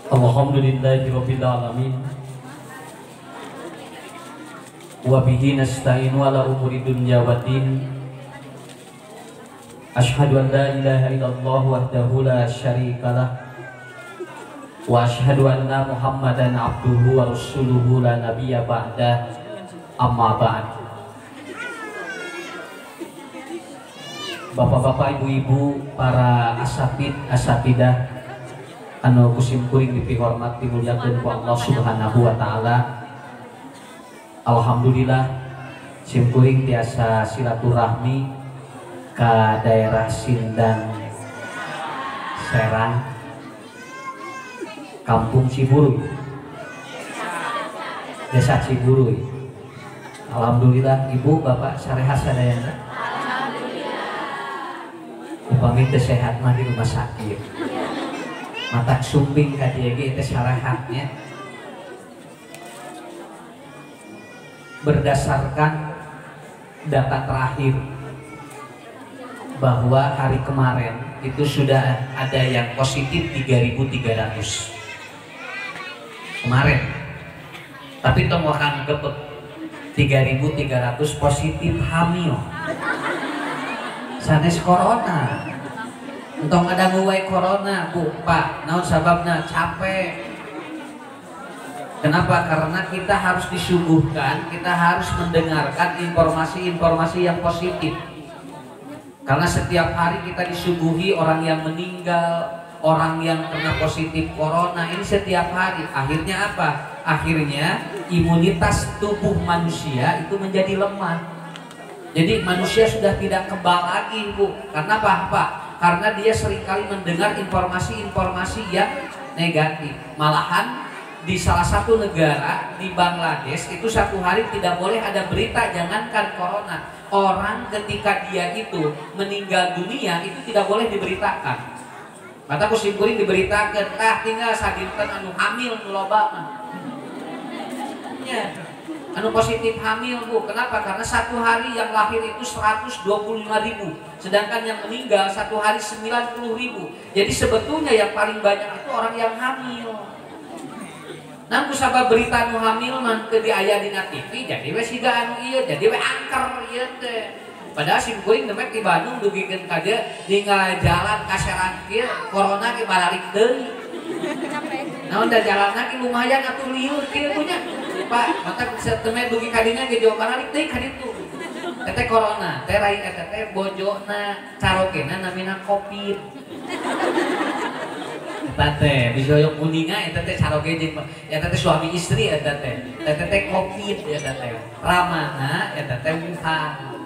Alhamdulillahirabbil alamin. Wa bihi nasta'inu ala umuri dunya waddin. Asyhadu an la ilaha illallah wahdahu la syarikalah wa asyhadu anna Muhammadan abduhu wa rasuluhu la nabiyya ba'da. Amma ba'd. Bapak-bapak, ibu-ibu, para asatid, asatidah anu kusim kuring dipihormat dimuliakeun ku Allah Subhanahu wa taala. Alhamdulillah sim kuring biasa silaturahmi ke daerah Sindang Serang, Kampung Ciburuy, Desa Ciburuy. Alhamdulillah ibu bapak sareha sadayana. Upami teu sehat mah di rumah sakit. Mata sumping ka dieu ge teh sarehatnya. Berdasarkan data terakhir bahwa hari kemarin itu sudah ada yang positif 3.300 kemarin, tapi temukan kebek 3.300 positif hamil sanes corona. Entong ada nguwai corona bu pak, naon sababna capek. Kenapa? Karena kita harus disuguhkan, kita harus mendengarkan informasi-informasi yang positif. Karena setiap hari kita disuguhi orang yang meninggal, orang yang kena positif corona, ini setiap hari. Akhirnya apa? Akhirnya imunitas tubuh manusia itu menjadi lemah. Jadi manusia sudah tidak kebal lagi bu. Karena apa pak? Karena dia seringkali mendengar informasi-informasi yang negatif. Malahan di salah satu negara di Bangladesh itu satu hari tidak boleh ada berita jangankan corona. Orang ketika dia itu meninggal dunia itu tidak boleh diberitakan. Mata kusim kuring diberitakan, tinggal sadinten anu hamil nu loba mah. Ya. Anu positif hamil bu, kenapa? Karena satu hari yang lahir itu 125.000, sedangkan yang meninggal satu hari 90.000. Jadi sebetulnya yang paling banyak itu orang yang hamil. Nah, kusabab berita anu hamil mah teu diaya dina TV, jadi we siga anu ieu, jadi we angker ieu teh. Padahal sim kuring demek di Bandung dugikeun ka dieu ninggal jalan kaseran kieu, corona ge balik deui. Naon da jalanna ge lumayan atuh liur kieu punya. Pak, mata temen dugi kadinya ge jauh balik deui ka ditu. Teh corona, teh lain eta teh bojona, carokena namina Covid. Eta teh bisoyok kuninga eta teh caroge jeung eta teh suami istri eta teh. Eta teh Covid eta teh. Ramana eta teh Wuhan.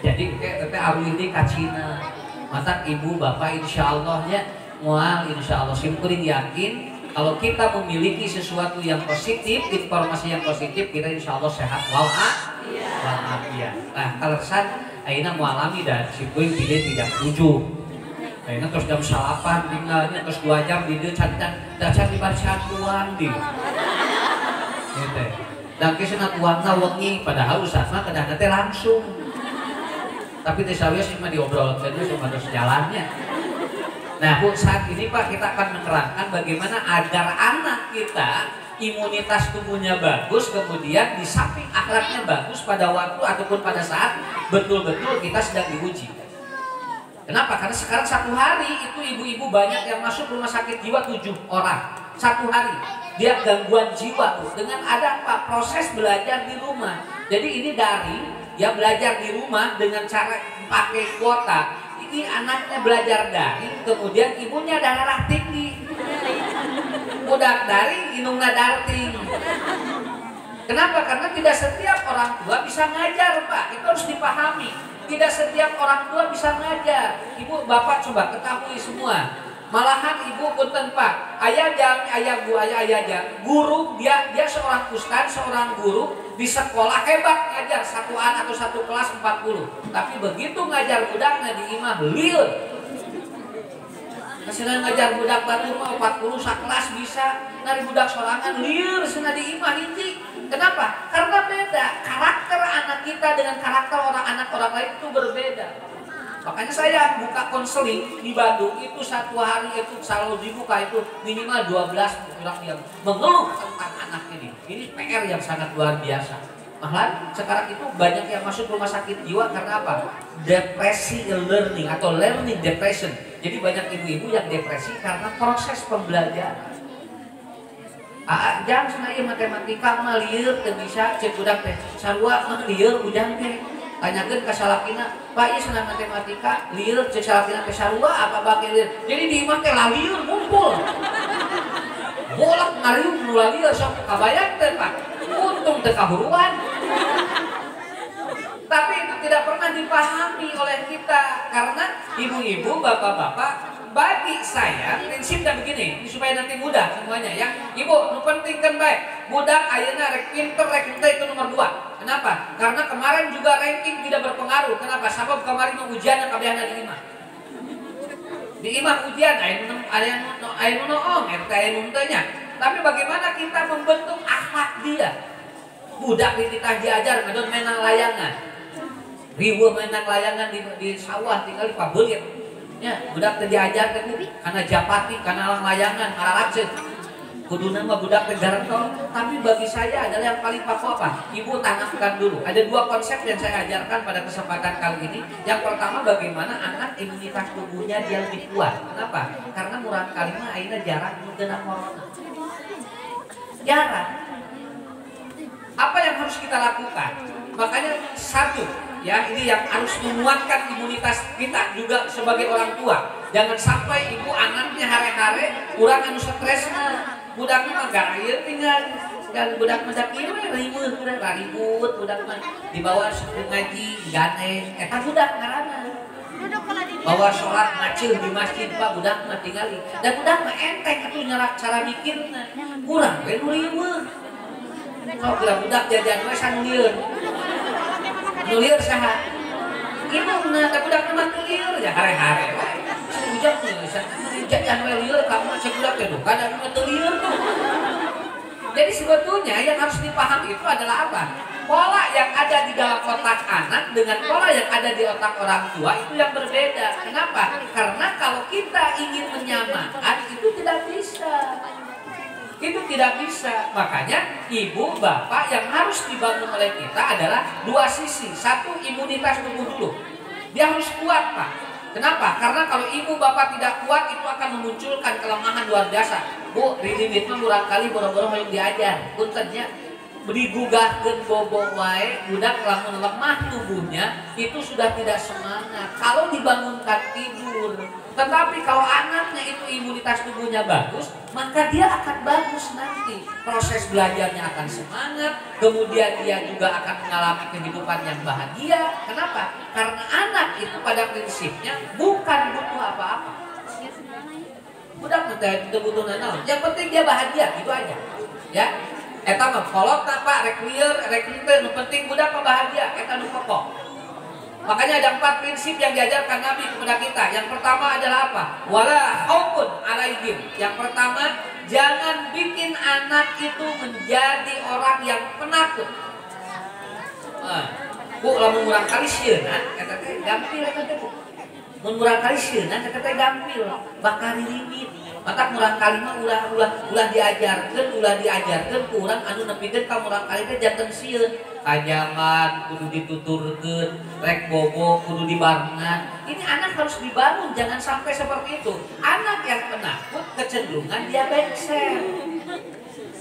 Jadi eta teh abdi di ka Cina. Mata ibu bapak insyaallah nya moal insyaallah sim kuring yakin kalau kita memiliki sesuatu yang positif, informasi yang positif, kita insya Allah sehat walafiat. Nah, alasan ayeuna mualami dan si kuing pilih tidak 7. Ayeuna terus jam 8 tinggalnya terus 2 jam di dieu can-can di barisan tuan di. Gitu. Dan kesana tuanna wengi padahal usahana kedah teh langsung. Tapi teh sawios mah diobrolkeun we supados jalannya. Nah bu, saat ini Pak kita akan menerangkan bagaimana agar anak kita imunitas tubuhnya bagus, kemudian di samping akhlaknya bagus pada waktu ataupun pada saat betul-betul kita sedang diuji. Kenapa? Karena sekarang satu hari itu ibu-ibu banyak yang masuk rumah sakit jiwa 7 orang. Satu hari dia gangguan jiwa tuh dengan ada apa? Proses belajar di rumah. Jadi ini dari ya belajar di rumah dengan cara pakai kuota. Ini anaknya belajar daring, kemudian ibunya darah tinggi. Budak daring, indungna darting. Kenapa? Karena tidak setiap orang tua bisa ngajar, Pak. Itu harus dipahami. Tidak setiap orang tua bisa ngajar. Ibu, bapak coba ketahui semua. Malahan ibu punten Pak, ayah guru dia seorang ustaz, seorang guru di sekolah hebat ngajar satu anak atau satu kelas 40. Tapi begitu ngajar budaknya di imah liur. Kesana ngajar budak batur mah 40 sakelas bisa, dari budak sorangan liur cenah di imah hiji. Kenapa? Karena beda karakter anak kita dengan karakter anak orang lain itu berbeda. Makanya saya buka konseling di Bandung itu satu hari itu selalu dibuka itu minimal 12 orang yang mengeluh tentang anak ini. Ini PR yang sangat luar biasa. Malahan sekarang itu banyak yang masuk rumah sakit jiwa karena apa? Depresi learning atau learning depression. Jadi banyak ibu-ibu yang depresi karena proses pembelajaran. Jangan sengaja matematika mah lieur teu bisa cek budak teh. Sarua mah lieur ujang teh. Tanyakeun ka salakina, "Pak, ieu senang matematika lieur cek salakina teh sarua apa bage lieur?" Jadi di imah teh lieur ngumpul. Bolak ngariung nu lieur sok kabayang teh, Pak. Untung teu kahuruan. Tapi itu tidak pernah dipahami oleh kita karena ibu-ibu, bapak-bapak. Bagi saya prinsipnya begini supaya nanti mudah semuanya ya. Ibu, nu penting kan baik. Budak ayeuna rek pinter rek henteu itu nomor 2. Kenapa? Karena kemarin juga ranking tidak berpengaruh. Kenapa? Sabab kemarin ujiannya kabehana di imah. Di imah ujian aya nu noong, eta aya nu teu nya. Tapi bagaimana kita membentuk akhlak dia? Budak dititah diajar ngadon menang layangan. Riweuh menang layangan di sawah tinggal di pabeulit. Ya, budak teh diajar teh kana japati, kana lang layangan, kararaceun. Kuduna mah budak teh garentol, tapi bagi saya adalah yang paling pokok apa? Ibu tanamkan dulu. Ada 2 konsep yang saya ajarkan pada kesempatan kali ini. Yang pertama bagaimana anak imunitas tubuhnya dia lebih kuat. Kenapa? Karena murang kali mah ayeuna jarang nu kena corona. Jarang. Apa yang harus kita lakukan? Makanya satu, ya ini yang harus menguatkan imunitas kita juga sebagai orang tua. Jangan sampai ibu anaknya hare-hare kurang anu stresna. Budak mah garayeun tinggal dan budak ieu mah riweuh ribut budak mah dibawa suku ngaji gandeng eta budak ngaranna. Bawa sholat macil di masjid Pak budak mah tingali. Dan budak mah enteng atuh nyarak cara mikirna. Kurang we nu riweuh. Sok budak jajan we san lieur. Nu lieur saha? Indungna da budak mah teu lieur ya hare-hare we. Ujang teh jajan we lieur kamu cek budak teh duka da mah teu lieur tuh. Jadi sebetulnya yang harus dipahami itu adalah apa? Pola yang ada di dalam otak anak dengan pola yang ada di otak orang tua itu yang berbeda. Kenapa? Karena kalau kita ingin menyamakan itu tidak bisa. Itu tidak bisa. Makanya ibu, bapak yang harus dibangun oleh kita adalah 2 sisi. Satu, imunitas tubuh dulu. Dia harus kuat, Pak. Kenapa? Karena kalau ibu bapak tidak kuat itu akan memunculkan kelemahan luar biasa. Bu, ridimit mah murang kali boro-boro yang diajar. Puntennya digugahkeun bobo wae, budak lamun lemah tubuhnya itu sudah tidak semangat. Kalau dibangunkan tidur. Tetapi kalau anaknya itu imunitas tubuhnya bagus, maka dia akan bagus nanti. Proses belajarnya akan semangat, kemudian dia juga akan mengalami kehidupan yang bahagia. Kenapa? Karena anak itu pada prinsipnya bukan butuh apa-apa. Budak itu butuh naon. Yang penting dia bahagia, gitu aja. Ya. Eta mah kolot apa rek lieur rek henteu nu penting budak mah bahagia eta nu pokok. Makanya ada 4 prinsip yang diajarkan Nabi kepada kita. Yang pertama adalah apa? Wala khaufun alaihim. Yang pertama, jangan bikin anak itu menjadi orang yang penakut. Bu, lamun urang kali sieuna eta teh gampil eta teh. Mun urang kali sieuna eta teh gampil, bakal rimit. Maka murang kali mah ulah diajarkeun kurang anu nepikeun ka murang kali teh janten sieun. Kajangan kudu dituturkeun, rek bobo kudu dibangun. Ini anak harus dibangun, jangan sampai seperti itu. Anak yang penakut kecenderungan dia bengser.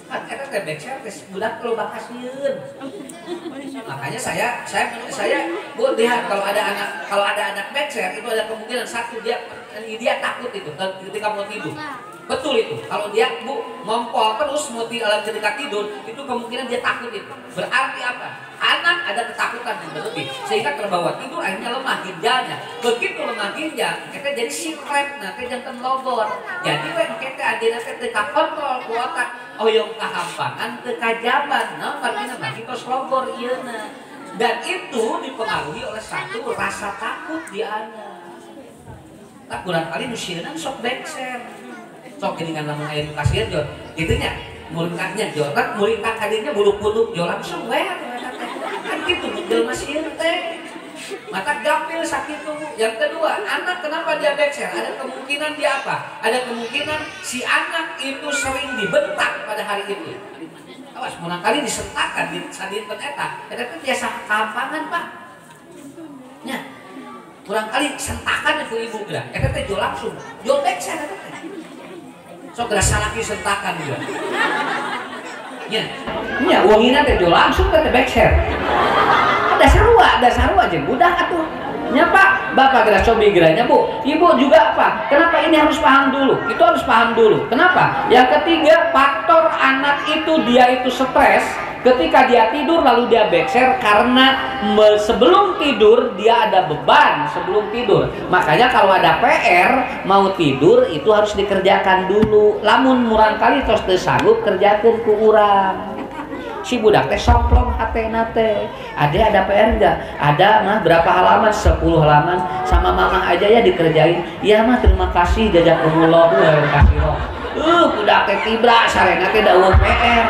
Eta teh bengser teh budak kalau bakas sieun. Makanya saya Bu lihat kalau ada anak bengser itu ada kemungkinan satu dia takut itu ketika mau tidur. Betul itu. Kalau dia ngompol terus mau ketika tidur itu kemungkinan dia takut itu. Berarti apa? Anak ada ketakutan yang berlebih sehingga terbawa tidur akhirnya lemah ginjalnya. Begitu lemah ginjal, kita jadi sikrep nanti jangan logor. Jadi when kita adina ketika kontrol ku otak oyong kahampangan teu kajaban. Nah, artinya mah kita logor ieuna. Dan itu dipengaruhi oleh satu rasa takut di anak. Tak kurang kali nusieunan sok bengser. Sok geuningan lamun aya nu kasieun jor. Gitunya muringkahnya jor. Kan muringkah kadinya buluk-buluk jor langsung we. Kan kitu jelema sieun teh. Mata gampil sakit tuh. Yang kedua, anak kenapa dia backshare? Ada kemungkinan dia apa? Ada kemungkinan si anak itu sering dibentak pada hari itu. Awas, kali disentakan di sadin peneta. Eta kan biasa kampangan Pak. Nya, kali sentakan itu ibu gerak. Eta teh jo langsung, jo backshare eta teh. Sok gerak salaki sentakan juga. Nya, wongina teh jo langsung teh backshare. Ada sarua aja budak atuh. Nya Pak, Bapak gerak cobi geranya Bu. Ibu juga apa? Kenapa ini harus paham dulu? Itu harus paham dulu. Kenapa? Yang ketiga, faktor anak itu dia itu stres ketika dia tidur lalu dia backshare karena sebelum tidur dia ada beban sebelum tidur. Makanya kalau ada PR mau tidur itu harus dikerjakan dulu. Lamun murang kali tos teu sanggup kerjakeun ku urang. Si budak teh soplong hatena teh. Ade ada PR enggak? Ada mah berapa halaman? 10 halaman. Sama mama aja ya dikerjain. Iya mah terima kasih jazakumullah terima kasih loh. Budak teh tibra sarena teh da PR.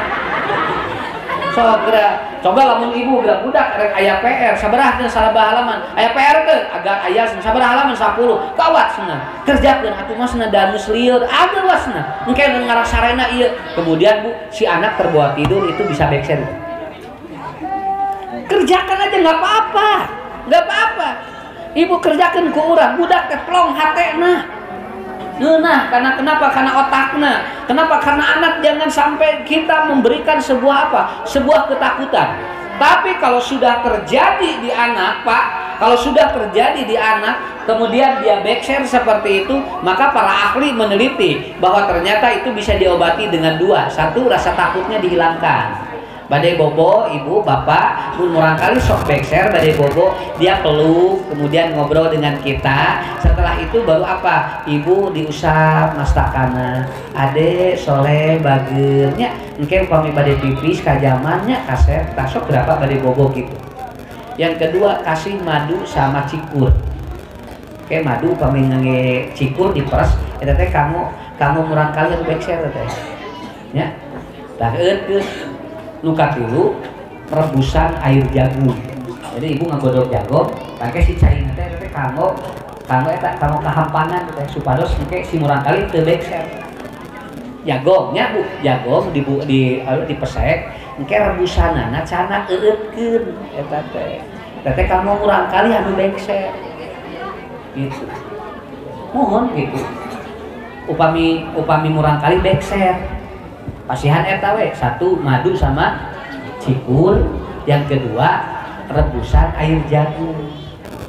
So geura coba lamun ibu geura budak rek aya PR sabaraha teh salabah halaman. Aya PR teh agak aya sabaraha halaman 10. Kawat cenah. Kerjakeun atuh mah cenah danus lieur. Ada wasna. Engke ngarasarena ieu. Kemudian Bu, si anak terbawa tidur itu bisa backshare. Kerjakan aja nggak apa-apa. Nggak apa-apa. Ibu kerjakan ku urang, budak teh plong hatena. Nah, karena kenapa? Karena otaknya. Kenapa? Karena anak jangan sampai kita memberikan sebuah apa? Sebuah ketakutan. Tapi kalau sudah terjadi di anak, Pak, kalau sudah terjadi di anak, kemudian dia backshare seperti itu, maka para ahli meneliti bahwa ternyata itu bisa diobati dengan dua. Satu, rasa takutnya dihilangkan. Badai bobo, ibu, bapak, murang kali sok backshare, badai bobo, dia peluk, kemudian ngobrol dengan kita. Setelah itu baru apa? Ibu diusap mastakana, ade soleh bagernya, mungkin upami badai pipis kajamannya kaset, tasok berapa badai bobo gitu. Yang kedua, kasih madu sama cikur. Oke, madu upami nge cikur diperes, eta teh kamu murang kali harus backshare teh. Ya. Tah eueus nuka dulu rebusan air jagung. Jadi ibu ngagodok jagung, pakai si cai teh kamu kehampanan teh supados engke si murang kali teu backshare. Jagongnya Bu, jagong dipesek, engke rebusanana cana eueutkeun eta teh. Eta teh kamu murang kali anu backshare. Gitu. Mohon gitu. Upami murang kali backshare. Pasihan eta we, satu madu sama cikur, yang kedua rebusan air jagung.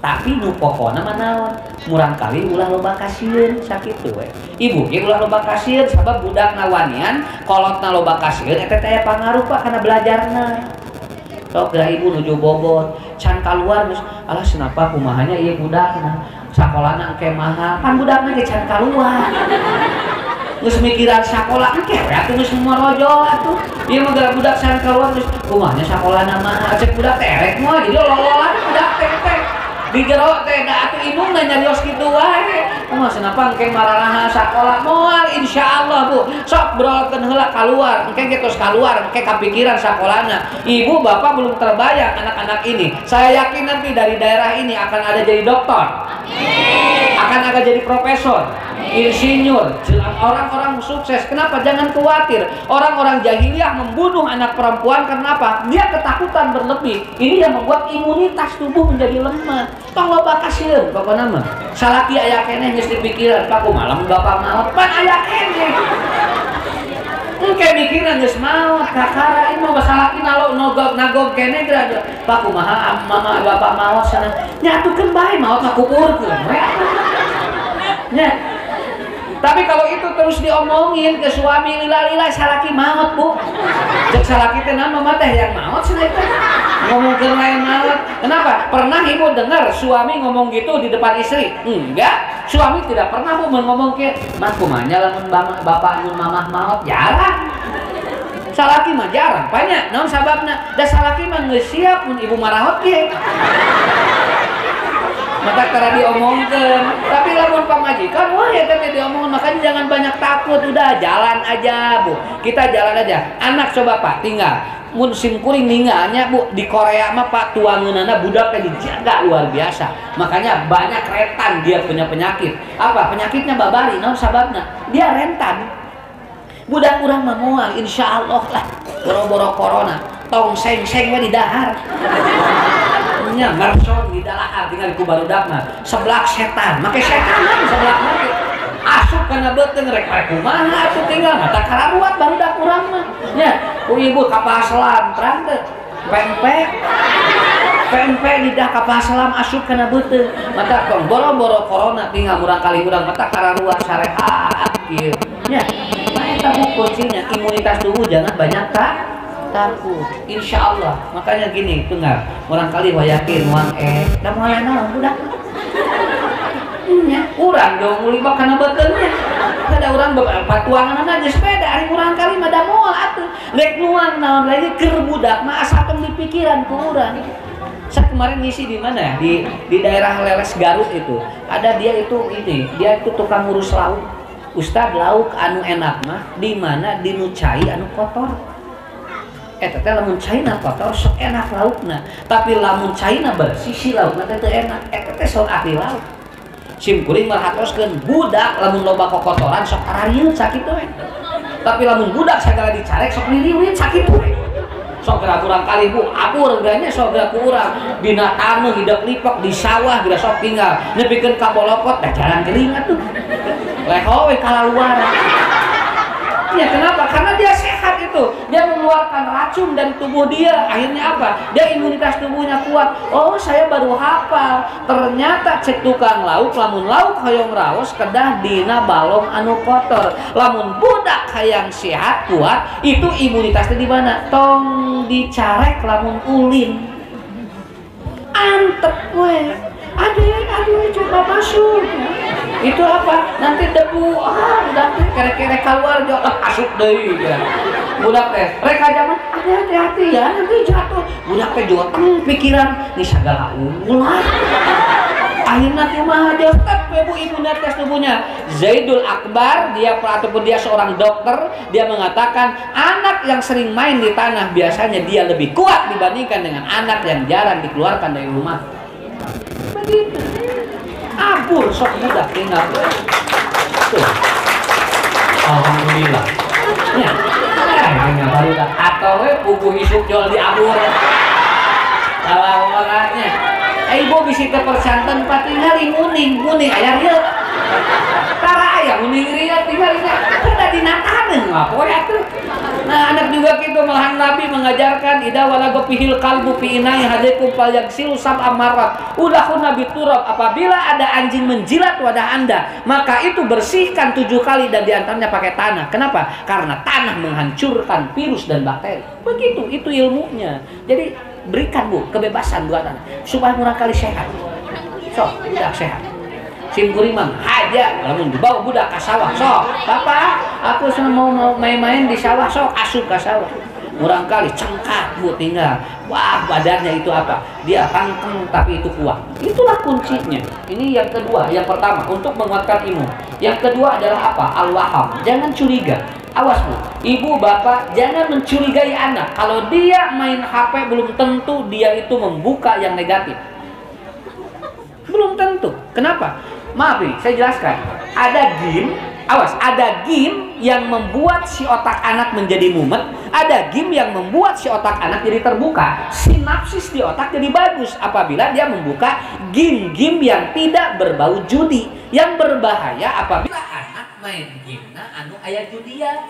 Tapi nu pokona manaon? Murang kali ulah loba kasieun sakitu we. Ibu ge ulah loba kasieun sabab budak nawanian kolotna loba kasieun eta teh pangaruh Pak kana belajarna. Sok geura ibu nuju bobot, can kaluar geus alah senapa kumahanya ieu budakna. Sakolana engke mahal, kan budakna ge can kaluar. Geus mikiran sakola engke we atuh geus morojo atuh. Ieu mah gara budak san kaluar geus kumahnya sakolana mah cek budak terek moal jadi lololan budak teh. Di jero teh da atuh indungna nyarios kitu wae. Kumaha senapa engke mararaha sakola moal insyaallah Bu. Sok brolkeun heula kaluar, engke geus kaluar, engke kapikiran sakolana. Ibu bapak belum terbayang anak-anak ini. Saya yakin nanti dari daerah ini akan ada jadi dokter. Amin. Akan ada jadi profesor. Insinyur, orang-orang sukses. Kenapa? Jangan khawatir. Orang-orang jahiliyah membunuh anak perempuan karena apa? Dia ketakutan berlebih. Ini yang membuat imunitas tubuh menjadi lemah. Tong loba kasieun pokona mah. Salaki aya keneh geus dipikiran, Pak kumaha bapak maot pan aya keneh. Engke mikiran geus maot kakara ieu mah salaki nagog keneh geura. Pak kumaha mama bapak maot sana. Nyatukeun bae maot ngakukurkeun we. Nya. Tapi kalau itu terus diomongin ke suami lila-lila salaki maot Bu. Cek salaki teh nama mah teh yang maot cenah itu. Ngomongkeun lain maot. Kenapa? Pernah ibu dengar suami ngomong gitu di depan istri? Enggak. Suami tidak pernah Bu ngomong ke, "Mas kumanya lamun bapak mun mamah maot?" Jarang. Salaki mah jarang. Banyak naon sababna? Da salaki mah geus siap mun ibu marahot ge. maka cara diomongkan. Tapi lamun pamajikan wah ya teh diomongkan, makanya jangan banyak takut, udah jalan aja Bu, kita jalan aja. Anak coba Pak tinggal mun simkuring ninggalnya Bu di Korea mah Pak tuangeunana budaknya dijaga luar biasa, makanya banyak rentan dia punya penyakit. Apa penyakitnya? Babari. Naon sababna? Dia rentan. Budak urang mah moal insyaallah lah boro-boro corona tong seng-seng we di dahar nya merson di dahar tinggal ku barudak mah seblak setan make setan mah seblak mah asup kana beuteung rek kumaha atuh tinggal mata kararuat barudak urang mah nya ku ibu kapal selam terang teh pempek lidah kapal selam asup kana beuteung mata tong boro-boro corona tinggal urang kali urang mata kararuat sarehat kieu nya tapi kuncinya imunitas tubuh jangan banyak takut insya Allah. Makanya gini dengar orang kali yakin uang dah mulai naon budak urang dong mulibak karena betulnya ada orang patuangan aja sepeda hari orang kali mah dah moal atuh lek nuang naon lagi keur budak mah asalkan di pikiran ku urang. Saya kemarin ngisi di mana di daerah Leles Garut itu ada dia itu tukang ngurus laut. Ustad lauk anu enak mah di mana di nu cai anu kotor. Teh lamun caina kotor sok enak laukna, tapi lamun caina bersih si laukna teh teu enak. Teh sok ahli lauk. Simkuring mah hatoskeun budak lamun loba kokotoran sok ararieuh sakitu we. Tapi lamun budak sagala dicarek sok liliwit sakitu we. Sok geura kurang kali Bu, apur ganya sok geura kurang dina taneuh hidup lipok di sawah geura sok tinggal nepikeun ka bolokot dah jalan geuring atuh. Leho we kalaluar. Ya kenapa? Karena dia sehat itu. Dia mengeluarkan racun dari tubuh dia. Akhirnya apa? Dia imunitas tubuhnya kuat. Oh, saya baru hafal. Ternyata cek tukang lauk lamun lauk hoyong raos kedah dina balong anu kotor. Lamun budak hayang sehat kuat, itu imunitasnya di mana? Tong dicarek lamun ulin. Antep we. Aduh, coba masuk. Itu apa? Nanti debu, udah kere-kere keluar juga asup deui ya. Budak teh, rek aja mah hati-hati ya, nanti jatuh. Budak teh juga pikiran ini sagala ulah. Akhirnya kumaha dia tetap ibu imunitas tubuhnya. Zaidul Akbar ataupun dia seorang dokter, dia mengatakan anak yang sering main di tanah biasanya dia lebih kuat dibandingkan dengan anak yang jarang dikeluarkan dari rumah. Begitu. Abur sok budak tinggal tuh. Alhamdulillah ya tinggal baru dah atau buku isuk jual di abur kalau orangnya ibu bisa kepersantan tinggal muning ayah lihat tara ayah muning lihat tinggal udah dinatanin ngapo ya tuh. Nah anak juga gitu malahan Nabi mengajarkan ida wala gopihil kalbu fi inai hadikum fal yaghsilu sab'a marrat. Udahun Nabi turab apabila ada anjing menjilat wadah Anda, maka itu bersihkan 7 kali dan diantaranya pakai tanah. Kenapa? Karena tanah menghancurkan virus dan bakteri. Begitu, itu ilmunya. Jadi berikan Bu kebebasan buat anak supaya murah kali sehat. So, budak sehat. Simkuring mah aja lamun dibawa budak ka sawah sok papa aku mau main-main di sawah sok asup ka sawah murang kali cengkak Bu tinggal wah badannya itu apa dia rangkeng tapi itu kuat. Itulah kuncinya. Ini yang kedua. Yang pertama untuk menguatkan imun, yang kedua adalah apa? Al-waham. Jangan curiga. Awas Bu, ibu bapak jangan mencurigai anak. Kalau dia main HP belum tentu dia itu membuka yang negatif. Belum tentu. Kenapa? Maaf nih, saya jelaskan. Ada game, awas, ada game yang membuat si otak anak menjadi mumet, ada game yang membuat si otak anak jadi terbuka. Sinapsis di otak jadi bagus apabila dia membuka game-game yang tidak berbau judi. Yang berbahaya apabila anak main game anu aya judian.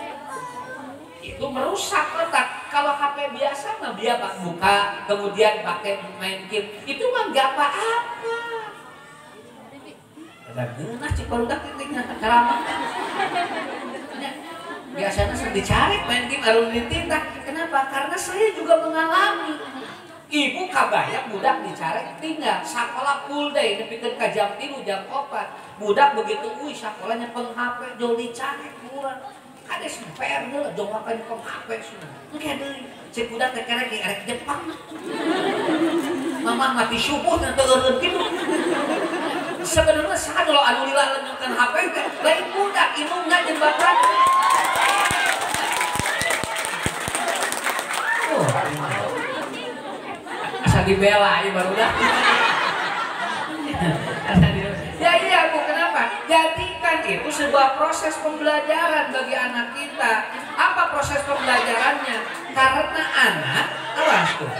Itu merusak otak. Kalau HP biasa mah dia buka kemudian pakai main game, itu mah nggak apa-apa. Ada guna ciparudak titiknya ceramah. Biasanya sering dicari main game arung ditindak. Kenapa? Karena saya juga mengalami. Ibu kabayang budak dicari tinggal sekolah full day nepikeun ka jam 3 jam 4. Budak begitu sekolahnya peng HP jol dicari kurang. Kades PR heula jong makan peng HP cenah. Engke deui. Cek budak teh kerek Jepang. mama mati subuh dan tegurun gitu. Sebenarnya saat kalau anu lila lenyokan HP lain budak indungna jeung bapak. Asa dibela ieu baru dah. Ya iya Bu, kenapa? Jadikan itu sebuah proses pembelajaran bagi anak kita. Apa proses pembelajarannya? Karena anak, awas tuh,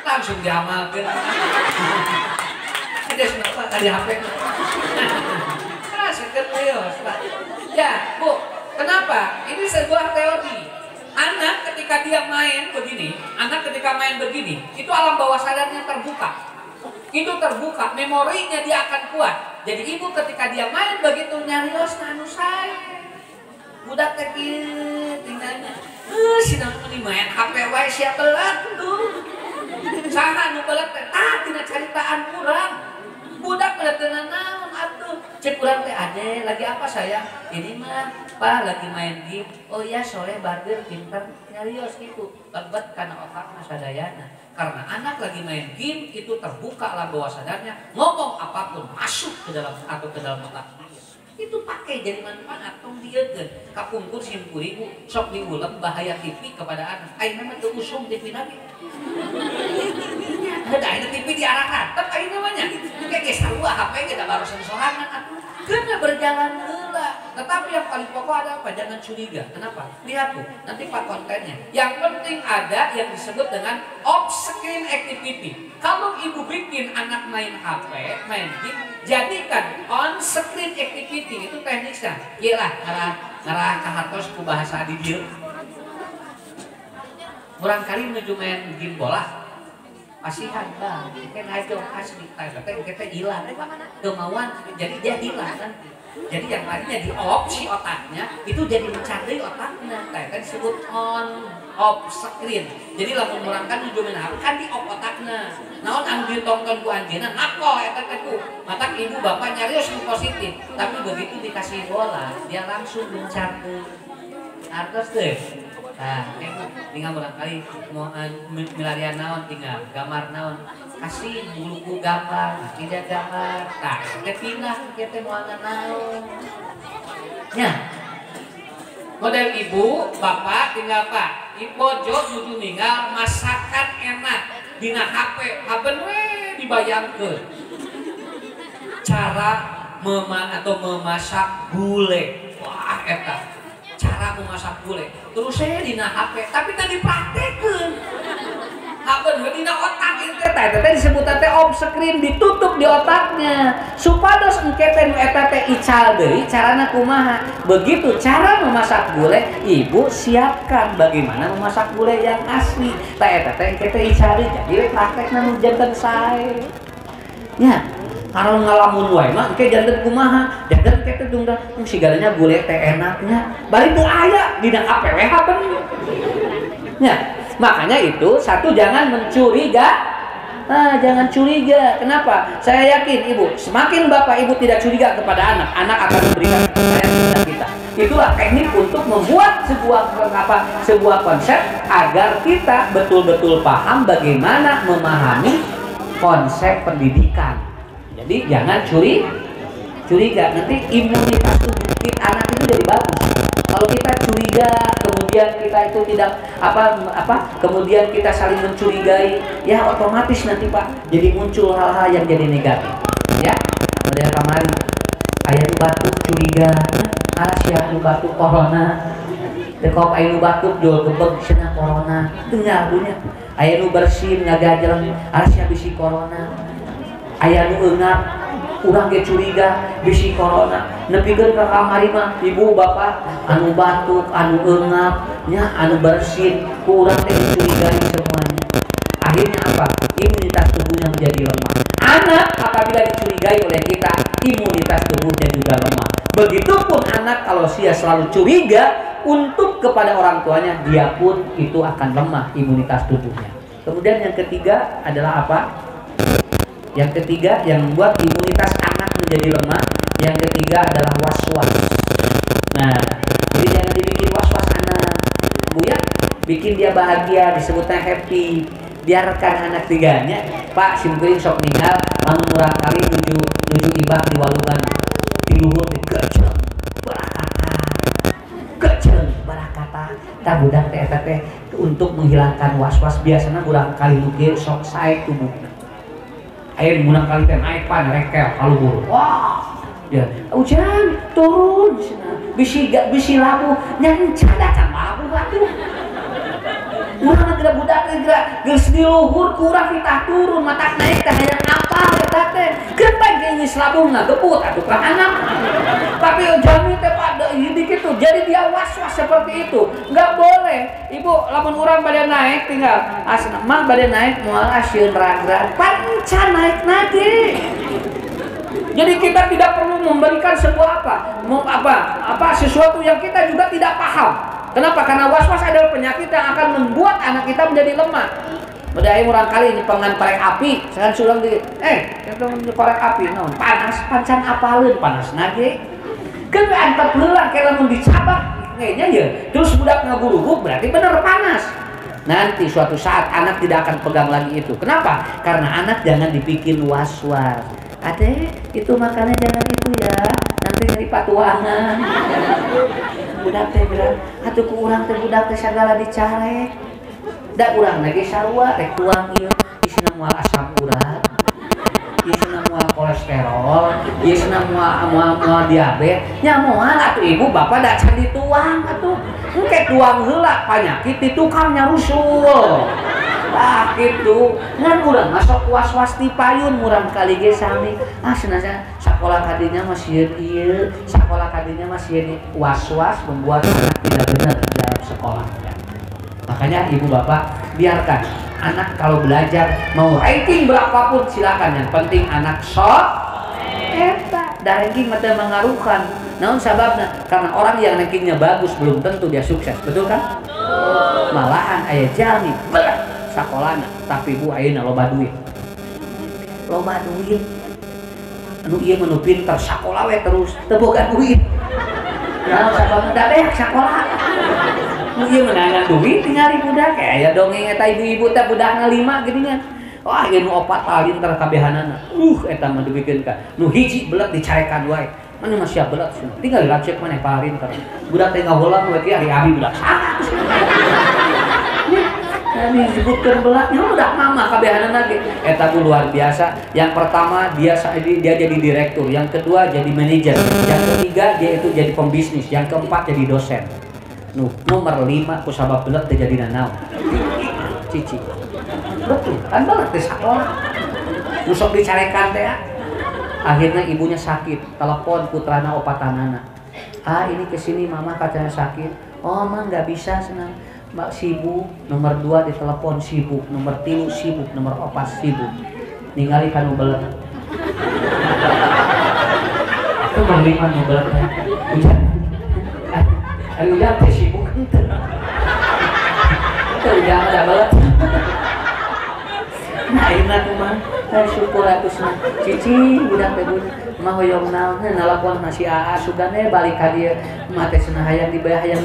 langsung diamalkan. Ada kenapa? Tadi HP. Ya Bu, kenapa? Ini sebuah teori. Anak ketika dia main begini, itu alam bawah sadarnya terbuka. Itu terbuka, memorinya dia akan kuat. Jadi ibu ketika dia main begitu nyarios anu sae. Budak teh kieu tinggalnya. Sinang ini main HP wae sia belat tuh. Saha nu belat teh tina caritaan urang. Budak belat teh naon atuh. Cek urang teh ade lagi apa saya? Ini mah Pak lagi main game. Oh ya soleh bager pinter nyarios gitu. Lebet kana otakna sadayana. Karena anak lagi main game itu terbuka alam bawah sadarnya, ngomong apapun masuk ke dalam atau ke dalam otak dia. Itu pakai jadi manfaat tong diekeun. Kapungkur simkuring sok diulem bahaya TV kepada anak. Ayeuna mah teu usum TV lagi. Heuh ayeuna TV diarahkan, tep ayeuna mah nya. Kayak geus sarua HP ge da barusan sorangan atuh. Karena berjalan heula. Tetapi yang paling pokok ada apa? Jangan curiga. Kenapa? Lihat tuh, nanti Pak kontennya. Yang penting ada yang disebut dengan off screen activity. Kalau ibu bikin anak main HP, main game, jadikan on screen activity. Itu tekniknya. Iyalah, ngarah kahartos ku bahasa di dieu. Murang kali menuju main game bola. Kasihan bang, kan aja asli, kita hilang, kemauan, jadi dia hilang kan. Jadi yang tadinya di off si otaknya itu jadi mencari otaknya, kan disebut on off screen. Jadi lamun murangkan nuju main HP kan di off otaknya. Naon anu ditonton ku anjeunna nako eta teh ku. Matak ibu bapak nyarios nu positif, tapi begitu dikasih bola dia langsung mencari. Artos teh. Nah, tinggal barangkali mau milarian naon tinggal gambar naon kasih buluku gambar tidak gambar tak kita pindah kita mau naon ya model ibu bapak tinggal pak ibu jod nuju ninggal masakan enak dina HP haben we dibayangkeun cara memasak gulai wah eta cara memasak gulai terus saya dina HP tapi tadi praktekeun habeun dina otak teh eta disebut teh off screen ditutup di otaknya supados engke teh nu eta teh ical deui carana kumaha begitu cara memasak gulai ibu siapkan bagaimana memasak gulai yang asli teh eta teh engke teh ical deui jadi praktekna nu janten sae nya kalau ngalamun wae mah engke janten kumaha janten teh tungda sigaranya gulai teh enaknya bari teu aya dina HP we habeun nya makanya itu satu jangan mencuriga. Nah, jangan curiga. Kenapa? Saya yakin ibu, semakin bapak ibu tidak curiga kepada anak, anak akan memberikan kepercayaan kepada kita. Itulah teknik untuk membuat sebuah konsep agar kita betul-betul paham bagaimana memahami konsep pendidikan. Jadi jangan curiga. Nanti imunitas tubuh anak itu jadi bagus. Kalau kita curiga, kemudian kita itu tidak kemudian kita saling mencurigai, ya otomatis nanti Pak jadi muncul hal-hal yang jadi negatif. Ya, ada kemarin ayah batuk curiga, siap batuk corona, dekok ayah batuk jual gebek sana corona, tengah punya ayah bersin ngagajelang, siap bisi corona, ayah engap. Urang ge curiga bisi corona nepikeun ka kamari mah ibu bapak anu batuk anu eungap nya anu bersin ku urang teh dicurigai semuanya akhirnya apa imunitas tubuhnya menjadi lemah anak apabila dicurigai oleh kita imunitas tubuhnya juga lemah begitupun anak kalau dia selalu curiga untuk kepada orang tuanya dia pun itu akan lemah imunitas tubuhnya kemudian yang ketiga adalah apa yang ketiga yang membuat imunitas anak menjadi lemah, yang ketiga adalah was-was. Nah, jadi jangan dibikin was-was anak, Bu ya, bikin dia bahagia, disebutnya happy. biarkan anak tiganya Pak simkuring sok ninggal lamun urang kali nuju ibah di walungan di luhur di gejeng barakata tak budak teh eta teh untuk menghilangkan was-was biasanya urang kali nuge sok sae tubuh air munang kali teh naik pan rekel kaluhur wah ya hujan turun bisi labu nyancan dacan labu atuh urang geura budak geura geus di luhur kurang kita turun matak naik teh hayang apal eta teh keun geus labu ngagebut atuh ka anak tapi jami teh pada gitu jadi dia was-was seperti itu nggak boleh ibu lamun urang pada naik tinggal asna mah pada naik moal asieun ragrag pancan naik lagi. Jadi kita tidak perlu memberikan sebuah sesuatu yang kita juga tidak paham. Kenapa? Karena was-was adalah penyakit yang akan membuat anak kita menjadi lemah. Beda urang kali ini pengen korek api, sekarang sulang di kita korek api, non panas pancan apaleun panas nage. Kan antep heula ke lamun dicabak kayaknya ya. Terus budak ngaguruguk berarti bener panas. Nanti suatu saat anak tidak akan pegang lagi itu. Kenapa? Karena anak jangan dibikin was-was. Adek, itu makannya jangan itu ya, nanti nyari patuangan. Budak teh bilang, atuh ku urang teh budak teh sagala dicarek. Da urang lagi sarua rek tuang ieu, isina moal asam urat. Isina moal kolesterol, isina moal diabetes. Nya moal atuh ibu bapak da can dituang atuh. Engke tuang heula panyakit di tukang nyarusul. Ah gitu, ngan urang masuk was-was ti payun urang kali ge sami. Senasa sakola kadinya masih ieu, sakola kadinya masih was-was membuat anak tidak benar dalam sekolahnya. Makanya ibu bapak biarkan anak kalau belajar mau ranking berapapun silakan, yang penting anak eta da ranking mah teu mangaruhan. Naon sababna? Karena orang yang rankingnya bagus belum tentu dia sukses, betul kan? Malahan aya jalmi berat sakolana tapi bu ayeuna loba duit anu ieu mah nu pinter sakola we terus teu boga duit naon sabab da beak sakola nu ieu meunangan duit tingali budak aya dongeng eta ibu-ibu teh budakna 5 geuningan wah ieu nu 4 paling ter kabehanana eta mah dibikeun ka nu hiji belet dicarekan wae mana masih belet tinggal dilacek maneh paling ter budak teh ngaholang we ari abi budak disebutkan belatnya udah mama kabehanan lagi eta tuh luar biasa. Yang pertama dia jadi direktur, yang kedua jadi manajer, yang ketiga dia itu jadi pembisnis, yang keempat jadi dosen. Nomor 5 kusabab belat dia jadi nanaw cici betul kan belat di sekolah musok dicarekan teh akhirnya ibunya sakit telepon putrana opatanana ini kesini mama katanya sakit oh mah nggak bisa senang Mbak sibuk, nomor 2 ditelepon sibuk, nomor 3 sibuk, nomor 4 sibuk. Ningali kanu belet. Itu nomor 5 nu belet. Hujan. Anu hujan teh sibuk henteu. Itu hujan ada belet. Nah, ayeuna kumaha? Syukur atusna. Cici budak teh mah hoyong naon nalapon nasi sugan balik ka dieu mah teh cenah hayang di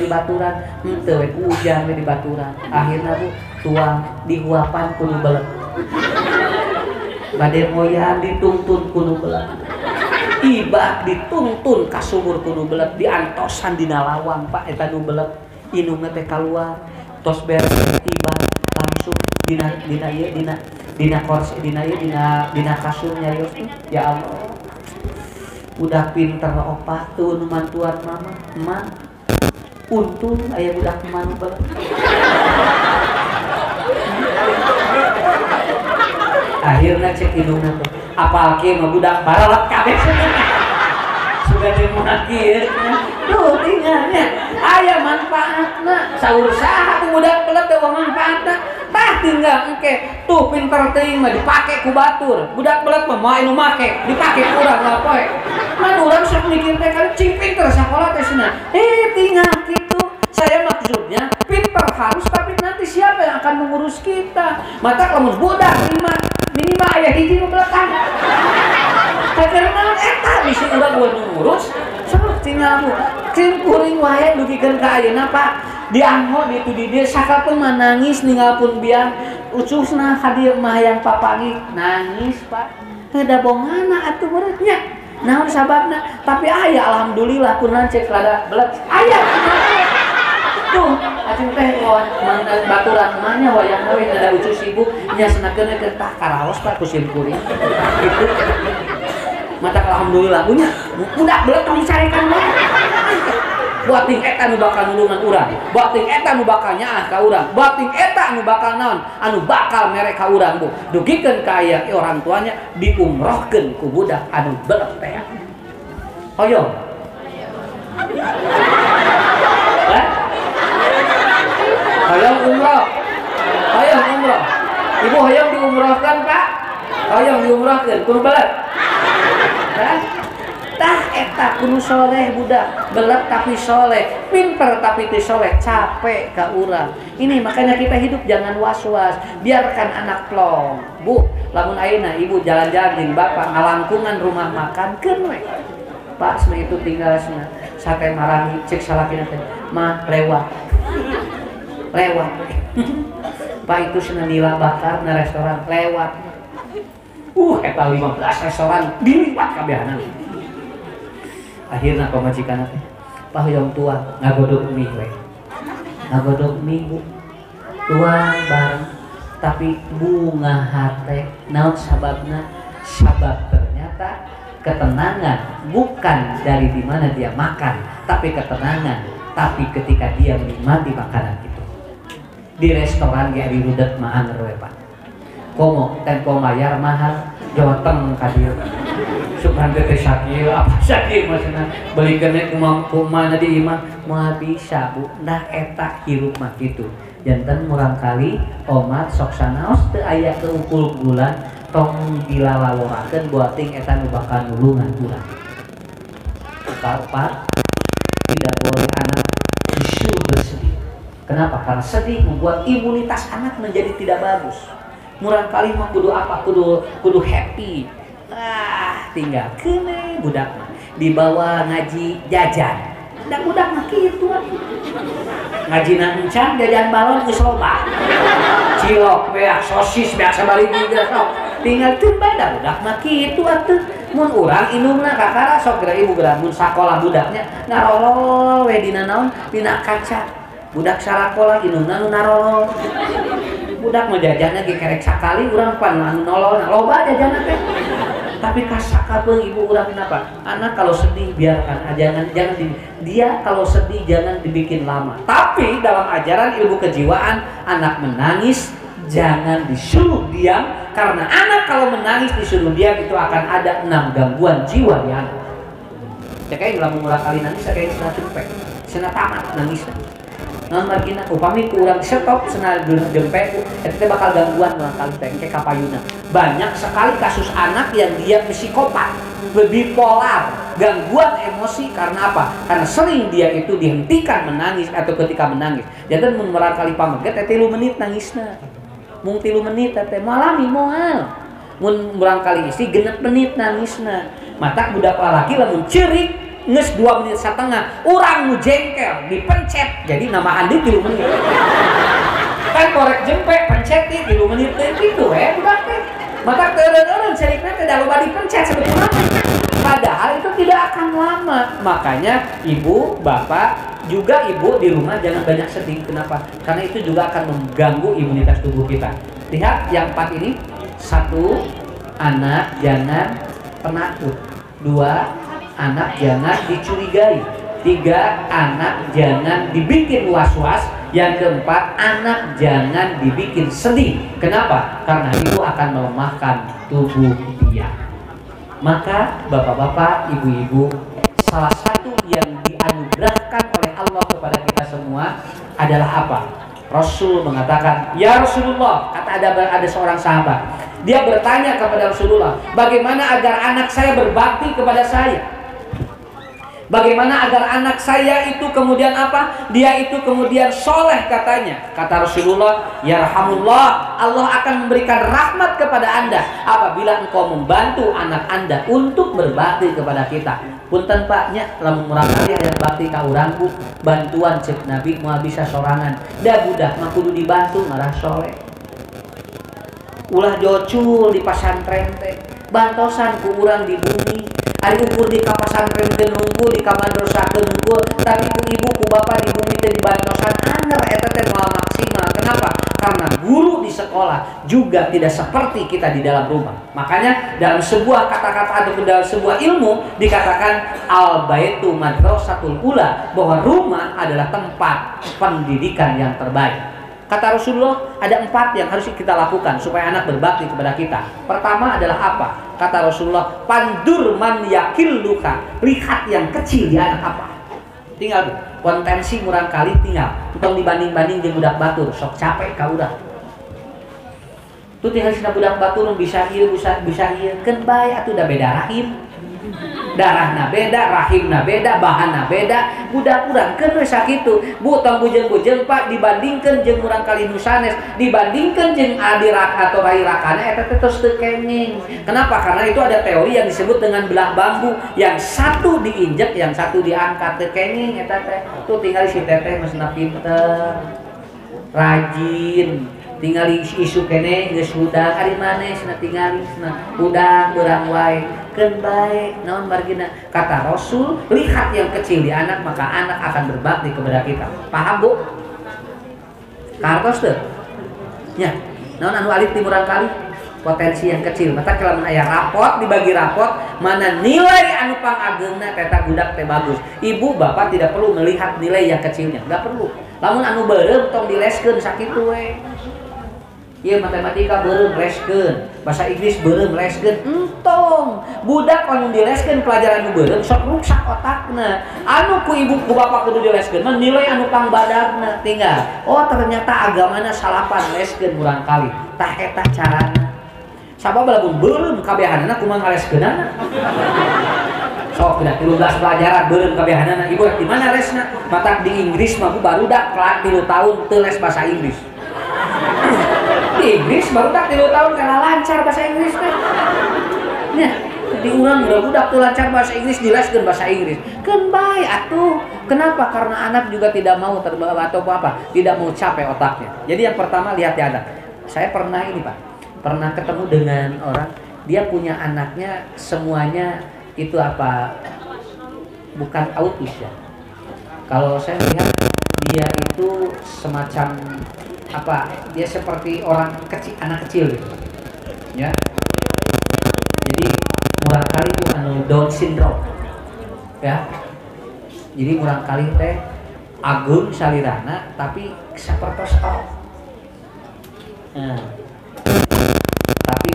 baturan henteu we hujan we di baturan akhirna bu tuang dihuapan kudu belet bade moyang dituntun kudu belet ibak dituntun ka sumur kudu belet diantosan dina lawang pak eta nu belet inungna teh kaluar tos beres ibak langsung dina kasurnya ya Allah udah pinter opa tuh mantuan mama emak untung ayah budak manu banget akhirnya cek hidungnya tuh apalagi mah budak barat kabeh sudah dimunaki tuh tinggalnya ayah manfaatna saur saha budak belet teh manfaatna tah tinggal engke tuh pinter teuing mah dipake ku batur budak belet mah moal anu make dipake ku urang ngapoe man urang sok mikir teh kan cing pinter sakola teh cenah tinggal kitu saya maksudnya pinter harus tapi nanti siapa yang akan mengurus kita mata lamun budak minimal aya hiji nu belakang karena eta bisa urang ngurus sok tinggal cing kuring wae dugikeun ka ayeuna Pak dianggo di itu di dia sakalpun mah nangis ninggalpun biang ucusna hadir mah yang papangi nangis Pak ada bongana atuh beratnya naon sababna tapi aya alhamdulillah pun cek rada belet aya tuh acing teh mandan baturan mana wayang we ada ucus ibu nya senakeun ke tah karaos Pak ku simkuring gitu mata alhamdulillah punya budak belet dicarekan we bating eta nu bakal nulungan urang bating eta nu bakal nyaah ka urang bating eta nu bakal naon anu bakal mere ka urang Bu dugikeun ka aya orang tuanya diumrohkeun ku budak anu belet teh hoyong hoyong umroh hoyong umroh ibu hoyong diumrohkan Pak hoyong diumrohkeun kudu belet tah eta kudu soleh budak belet tapi soleh pinter tapi teu soleh capek ka urang ini makanya kita hidup jangan was-was biarkan anak plong Bu lamun ayeuna ibu jalan-jalan jeung bapak ngalangkungan rumah makan keun we Pak cenah itu tinggal cenah sate marangi cek salakina teh mah lewat Pak itu cenah nila bakar na restoran lewat eta 15 restoran diliwat kabehna akhirnya pemajikan teh Pak hoyong tua ngagodog mie we ngagodog mie Bu tuang bareng tapi bunga hate naon sababna sabab ternyata ketenangan bukan dari di mana dia makan tapi ketenangan tapi ketika dia menikmati makanan itu di restoran ge ari rudet mah anger we Pak komo tempo mayar mahal Jawa Tengah ka dieu subhan teh sakil apa sakil maksudna beli kene kumaha di imah moal bisa Bu dah eta hirup mah kitu janten murang kali omat sok sanaos teu aya keukul bulan tong dilalaworakeun buating eta nu bakal nulungan urang kaopat tidak boleh anak disuruh bersedih kenapa karena sedih membuat imunitas anak menjadi tidak bagus murang kali mah kudu apa kudu happy tinggal kene budak mah dibawa ngaji jajan budak mah kitu ngajina encan jajan balon geus loba cilok beak sosis biasa balik juga sok tinggal teu beda budak mah kitu atuh mun urang indungna kakara sok geura ibu geura mun sakola budaknya ngarolol we dina naon dina kaca budak sarakola indungna nu narolol budak mah jajanna ge kerek sakali urang pan anu nolol loba jajanna teh tapi kasakapeung ibu urang kenapa anak kalau sedih biarkan jangan dia kalau sedih jangan dibikin lama tapi dalam ajaran ilmu kejiwaan anak menangis jangan disuruh diam karena anak kalau menangis disuruh diam itu akan ada 6 gangguan jiwa di anak cekay lamun murah kali nangis cekay cenah cepek cenah tamat nangis non margina upami kurang stop cenah dempe eta bakal gangguan urang kali teh engke kapayuna banyak sekali kasus anak yang dia psikopat bipolar gangguan emosi karena apa karena sering dia itu dihentikan menangis atau ketika menangis jadi mun murang kali pameget teh 3 menit nangisna mung 3 menit teh malami moal mun murang kali isi 6 menit nangisna mata budak lalaki lamun ceurik nges 2 menit setengah urang nu jengkel dipencet jadi nama Andi 3 menit kan korek jempe pencet 3 menit gitu budak teh maka teureun cerikna teh da loba dipencet sebetulnya padahal itu tidak akan lama makanya ibu bapak juga ibu di rumah jangan banyak sedih kenapa karena itu juga akan mengganggu imunitas tubuh kita lihat yang 4 ini 1 anak jangan penakut 2 anak jangan dicurigai 3 anak jangan dibikin was-was yang keempat anak jangan dibikin sedih kenapa? Karena itu akan melemahkan tubuh dia maka bapak-bapak ibu-ibu salah satu yang dianugerahkan oleh Allah kepada kita semua adalah apa? Rasul mengatakan ya Rasulullah kata ada seorang sahabat dia bertanya kepada Rasulullah bagaimana agar anak saya berbakti kepada saya bagaimana agar anak saya itu kemudian apa? Dia itu kemudian soleh katanya. Kata Rasulullah, yarhamullah, Allah akan memberikan rahmat kepada anda apabila engkau membantu anak anda untuk berbakti kepada kita. punten Pak nya lamun murang kali aya bakti ka urang Bu bantuan cek Nabi moal bisa sorangan da budak mah kudu dibantu ngarah soleh ulah jocul di pasantren teh bantosan ku urang di bumi ari ukur di ka pasantren teh nunggu di ka madrasah teh nunggu tapi ku ibu ku bapak di bumi teh dibantosan anger eta teh moal maksimal kenapa karena guru di sekolah juga tidak seperti kita di dalam rumah. Makanya dalam sebuah kata-kata atau dalam sebuah ilmu dikatakan al-baitu madrasatul ula, bahwa rumah adalah tempat pendidikan yang terbaik. Kata Rasulullah ada 4 yang harus kita lakukan supaya anak berbakti kepada kita. Pertama adalah apa? Kata Rasulullah, pandur man yakilluka, lihat yang kecil di anak apa. Tinggal kontensi murang kali tinggal untuk dibanding-banding di budak batur sok capek ka urang tuh tinggal sina budak batur bisa ieu bisa ieu keun bae atuh da beda rahim darahna beda rahimna beda bahanna beda budak urang keun we sakitu bu tong bujeng-bujeng Pak dibandingkeun jeung urang kali nu sanes dibandingkeun jeung adirak atau rairakana eta teh tos teu kenging kenapa karena itu ada teori yang disebut dengan belah bambu yang satu diinjek yang satu diangkat teu kenging eta teh tuh tinggal si teteh masna pinter rajin tinggali isu kene geus udang ari maneh cenah tingali cenah udang urang wae keun bae naon margina kata Rasul lihat yang kecil di anak maka anak akan berbakti kepada kita paham Bu kartos teu nya naon anu alif ti murang kali potensi yang kecil mata kalau aya rapot dibagi rapot mana nilai anu pangageungna eta budak teh bagus ibu bapak tidak perlu melihat nilai yang kecilnya enggak perlu lamun anu beureum tong dileskeun sakitu we ieu matematika beureum leskeun bahasa Inggris beureum leskeun entong budak anu dileskeun pelajaran anu beureum sok rusak otakna anu ku ibu ku bapak kudu dileskeun mah nilai anu pangbadarna tinggal oh ternyata agamana salapan leskeun urang kali tah eta carana sabab lamun beureum kabehanana kumaha ngaleskeunana sok tidak 13 pelajaran beureum kabehanana ibu di mana lesna matak di Inggris mah barudak 3 tahun teu les bahasa Inggris di Inggris barudak 3 tahun karena lancar bahasa Inggris teh nya di urang budak teu lancar bahasa Inggris dileskeun bahasa Inggris keun bae atuh kenapa karena anak juga tidak mau terbawa atau apa tidak mau capek otaknya jadi yang pertama lihat ya anak saya pernah ini Pak pernah ketemu dengan orang dia punya anaknya semuanya itu apa bukan autis ya kalau saya lihat dia itu semacam apa dia seperti orang kecil anak kecil gitu ya jadi murang kali itu anu Down syndrome ya jadi murang kali teh agung salirana tapi sapertos nah tapi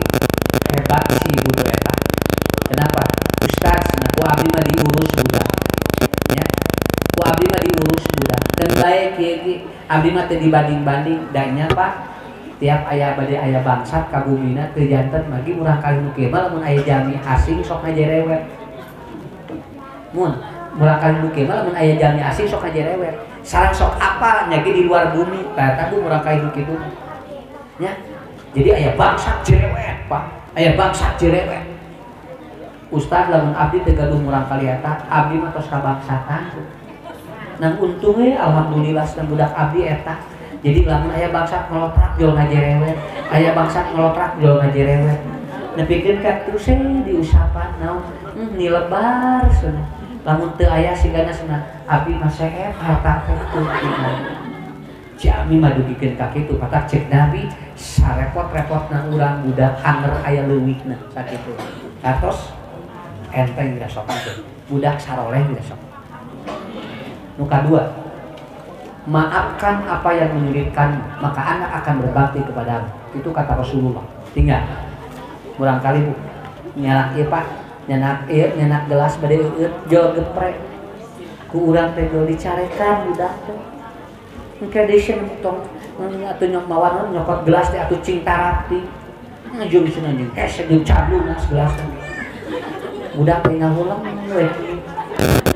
hebat si ibu eta kenapa Ustaz nah ku abdi mah diurus budak ya ku abdi mah diurus budak dan baik kieu abdi mah teu dibanding-banding danya Pak tiap aya bade aya bangsat ka bumina teu janten magi murah kali nu kieu mah lamun aya jami asing sok ngajerewet mun murah kali nu kieu mah lamun aya jami asing sok ngajerewet sareng sok apa nya di luar bumi eta ku murah kali nu kitu nya jadi aya bangsat jerewet Pak aya bangsat jerewet Ustaz lamun abdi teu gaduh murang kali eta abdi mah tos kabangsatan nang untungnya alhamdulillah sedang budak abdi eta jadi lamun aya bangsat ngeloprak jol ngajerewet aya bangsat ngeloprak jol ngajerewet nepikeun ka terus diusapan naon nilebar cenah lamun teu aya sigana cenah abdi mah seep harta teh teu jami mah dugikeun ka kitu patak cek Nabi sarepot-repotna urang budak anger aya leuwihna sakitu katos enteng tidak sok budak saroleh tidak sok nu kadua maafkan apa yang menyulitkan maka anak akan berbakti kepadamu itu kata Rasulullah tinggal murang kali Bu nyanak ieu Pak nyanak gelas bade eueut jol geprek ku urang teh jol dicarekan budak teh engke deui cenah tong atuh mawan nyokot gelas teh atuh cing tarapti ngajung cenah jeung jeung caduna gelas budak teh ngahulang we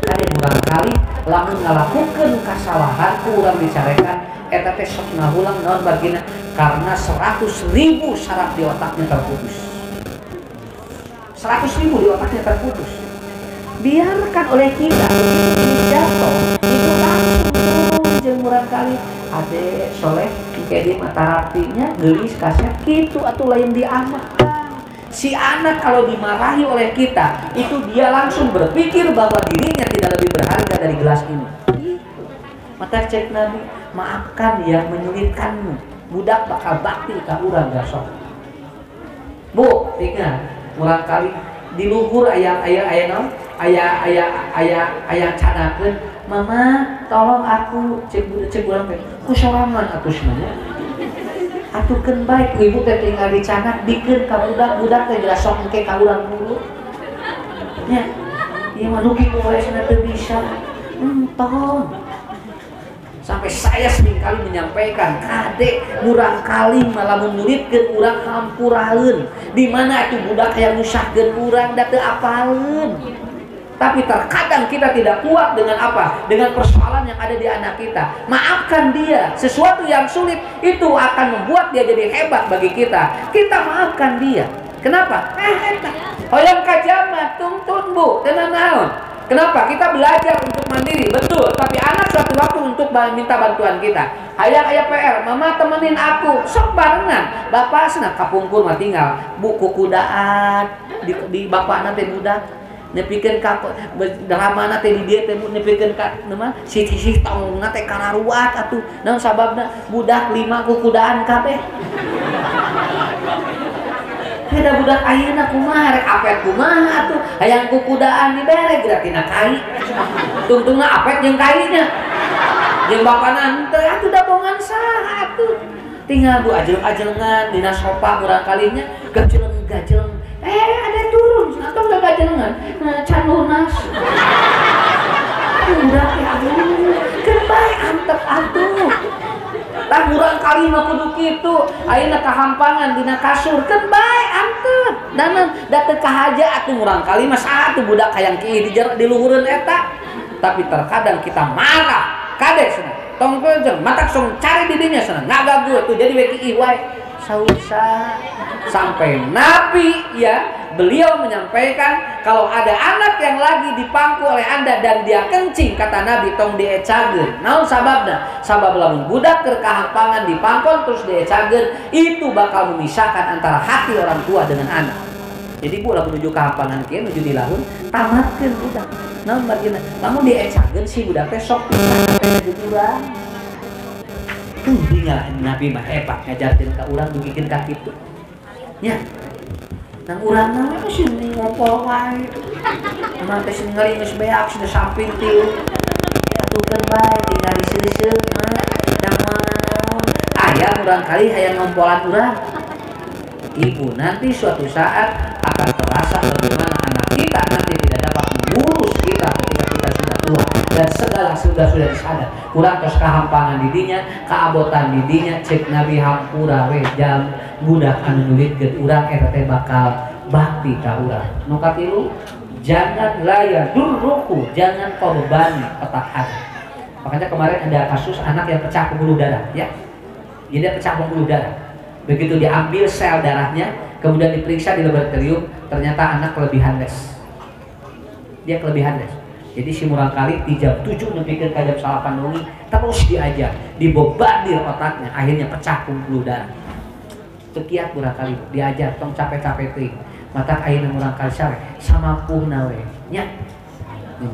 kali murang kali lamun ngalakukeun kasalahan ku urang dicarekan eta teh sok ngahulang naon bagina karena 100.000 saraf di otaknya terputus 100.000 di otaknya terputus biarkan oleh kita begitu jatuh itu langsung turun jemuran kali ade soleh kayak di mata rapinya gelis kasih gitu atau lain diamatkan. Si anak kalau dimarahi oleh kita itu dia langsung berpikir bahwa dirinya tidak lebih berharga dari gelas ini. Mata cek Nabi, maafkan ya menyulitkanmu, budak bakal bakti ka urang gasok. Bu, ingat murang kali di luhur ayah canakeun, mama tolong aku cek urang teh ku sorangan atuh sebenarnya atukeun baik ibu teh tinggal di canak dikeun ka budak teh geus sok engke ka urang dulu nya ieu mah dugi ku wae cenah teu bisa tolong. Sampai saya seringkali menyampaikan kade murang kali malah menyulitkeun urang hampuraheun di mana itu budak yang nyusahkeun urang da teu apaleun. Tapi terkadang kita tidak kuat dengan apa? Dengan persoalan yang ada di anak kita. Maafkan dia. Sesuatu yang sulit itu akan membuat dia jadi hebat bagi kita. Kita maafkan dia. Kenapa? Hoyong kajamat tuntun bu, tenang naon. Kenapa? Kita belajar untuk mandiri, betul. Tapi anak suatu waktu untuk minta bantuan kita. Hayang aya PR, mama temenin aku, sok barengan. Bapak senang kapungkur mah tinggal buku kudaan di bapak nanti budak. Nepikeun ka dalamana teh di dieu teh nepikeun ka naon sisih tongna teh kararuat atuh. Naon sababna budak 5 ku kudaan kabeh. Beda budak ayeuna kumaha rek apet kumaha atuh hayang ku kudaan dibere geura tina kai. Tungtungna apet jeung kainya. Jeung bapana teu atuh dabongan saha atuh. Tinggal bu ajeng-ajengan dina sofa urang kalinya gajeleng. Ada turun atau enggak gajengan can lunas. Udah ya keur bae antep atuh. Tah urang kali mah kudu kitu. Ayeuna kahampangan dina kasur keur bae antep. Dan da teu kahaja atuh urang kali mah saha atuh budak hayang kieu di luhureun eta. Tapi terkadang kita marah kadek cenah. Tong jeung matak song cari di dinya cenah ngagagu tuh jadi we kieu wae. Sausa sampai Nabi ya beliau menyampaikan kalau ada anak yang lagi dipangku oleh anda dan dia kencing kata Nabi tong diecageun. Naon sababna? Sabab lamun budak keur kahampangan dipangkon terus diecageun itu bakal memisahkan antara hati orang tua dengan anak. Jadi bu lamun menuju kahampangan kieu menuju di lahun tamatkeun budak. Naon bagina? Lamun diecageun si budak teh sok pisah sampai jujuran. Tinggal Nabi mah hebat ngajarkeun ka urang dugikeun ka kitu. Nya. Nang urang mah sini ngompol wae. Mah teh sing ngeuring geus beak sini samping tieu. Atukeun bae tinggal diseuseut mah naon. Aya urang kali hayang ngompolan urang. Ibu nanti suatu saat akan terasa bagaimana anak kita nanti tidak dapat mengurus kita ketika kita sudah tua dan segala sudah disadar. Kurang tos kahampangan didinya, kaabotan didinya, cek Nabi hampura we jam budak anu nyulitkeun urang eta teh bakal bakti ka urang. Nu katilu, jangan laya durruku, jangan kau bebani otak hati. Makanya kemarin ada kasus anak yang pecah pembuluh darah, ya. Jadi dia pecah pembuluh darah. Begitu diambil sel darahnya, kemudian diperiksa di laboratorium, ternyata anak kelebihan les. Dia kelebihan les. Jadi si murang kali di jam 7 nepikeun ka jam 8 wengi terus diajar, dibombardir otaknya, akhirnya pecah pembuluh darah. Tekiat murang kali diajar tong capek-capek teuing. Mata ayeuna murang kali sare samampuhna we. Nya.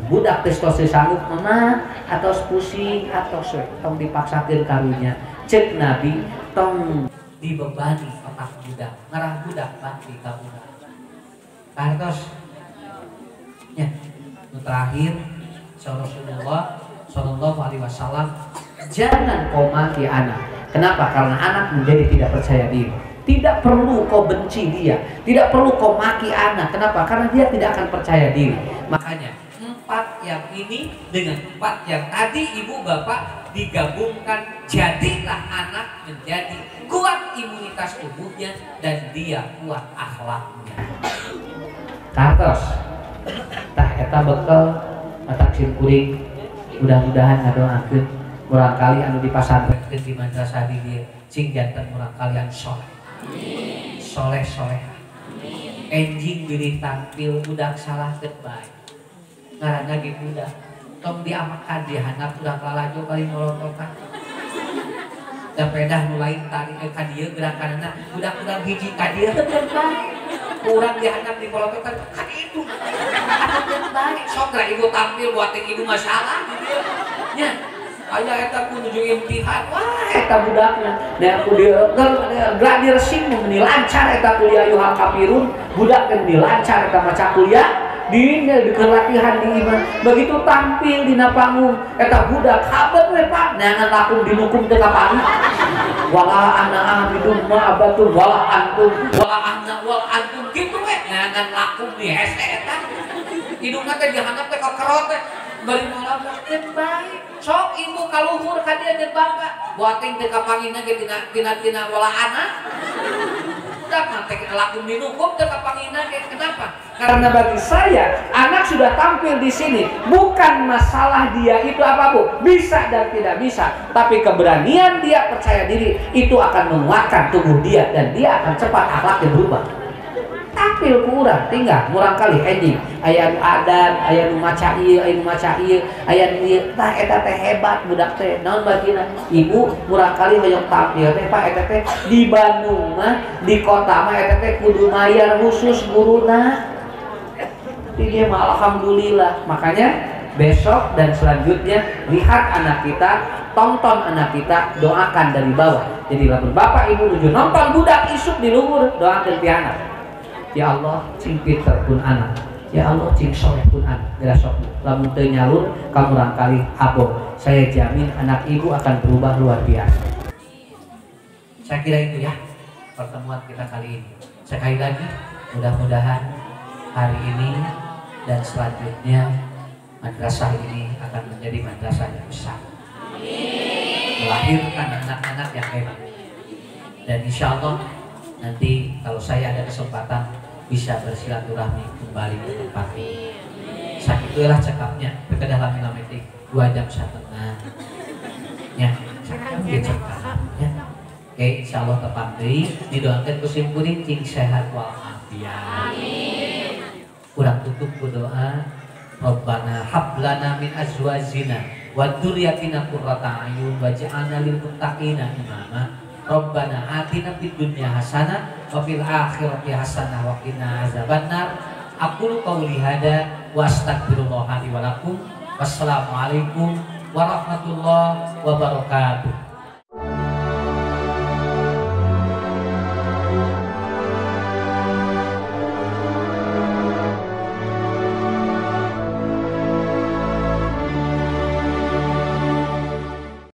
Budak geus tos sanggup mama atau pusing atau tong dipaksakeun karunya. Cek Nabi tong dibebani otak budak, ngarang budak bakti ka budak. Kartos ya, terakhir Rasulullah Shallallahu Alaihi Wasallam jangan kau maki anak. Kenapa? Karena anak menjadi tidak percaya diri. Tidak perlu kau benci dia, tidak perlu kau maki anak. Kenapa? Karena dia tidak akan percaya diri. Makanya 4 yang ini dengan 4 yang tadi ibu bapak digabungkan, jadilah anak menjadi kuat imunitas tubuhnya dan dia kuat akhlaknya. Kartos tah eta bekal matak sim kuring mudah-mudahan ngadoakeun urang kali anu dipasantrenkeun di madrasah di dieu cing janten urang kalian soleh. Soleh-soleh. Enjing bilih tampil budak salah teu bae. ngaranna ge budak tong diamakan di handap udah kalajo kali molontokan da pedah nu lain tadi ka dieu gerakanna budak-budak hiji ka dieu teh baik kurang di handap di molontokan kan itu atuh baik sok lah ibu tampil buat ibu masalah nya aya eta kudu imtihan wah eta budaknya da aku dia gradir sing meni lancar eta kuliah yuhal kafirun budak kan dilancar eta maca kuliah di latihan di iman begitu tampil di panggung eta budak kabet we Pak neangan lakum dinukum teu kapani wala ana abidun ma abatul wala antum gitu we neangan lakum di hese eta hidungna teh dihandap teh kekerot teh bari mola teh baik sok ibu kaluhur ka dia jeung bapak buating teh kapangina ge tina wala anak udah nanti lakum dinukum teh kapangina ge kenapa? Karena bagi saya anak sudah tampil di sini bukan masalah dia itu apa Bu bisa dan tidak bisa tapi keberanian dia percaya diri itu akan menguatkan tubuh dia dan dia akan cepat akhlaknya berubah tampil kurang tinggal murang kali anjing aya nu adan aya nu maca ieu aya nu maca ieu aya nu ieu tah eta teh hebat budak teh naon bagina ibu murang kali hoyong tampil teh Pak eta teh di Bandung mah di kota mah eta teh kudu mayar khusus guruna dia mah alhamdulillah makanya besok dan selanjutnya lihat anak kita tonton anak kita doakan dari bawah jadi lamun bapak ibu nuju nonton budak isuk di luhur doakeun ti anak ya Allah cing pinter pun anak ya Allah cing soleh pun anak besok lamun teu nyalur kamu rangkali abo saya jamin anak ibu akan berubah luar biasa saya kira itu ya pertemuan kita kali ini sekali lagi mudah-mudahan hari ini dan selanjutnya madrasah ini akan menjadi madrasah yang besar melahirkan anak-anak yang hebat dan insya Allah nanti kalau saya ada kesempatan bisa bersilaturahmi kembali ke tempat ini sakitulah cekapnya berkedah lami-lami 2 jam setengah ya cekap ya oke insya Allah tepat didoakan kusimpurin cing sehat walafiat kurang tutup berdoa Rabbana hablana min azwajina wa dzurriyyatina qurrata a'yun waj'alna lil muttaqina imama Rabbana atina fid dunya hasanah wa fil akhirati hasanah wa qina azabannar aqulu qouli hada wa astaghfirullah li wa lakum wassalamu alaikum warahmatullahi wabarakatuh.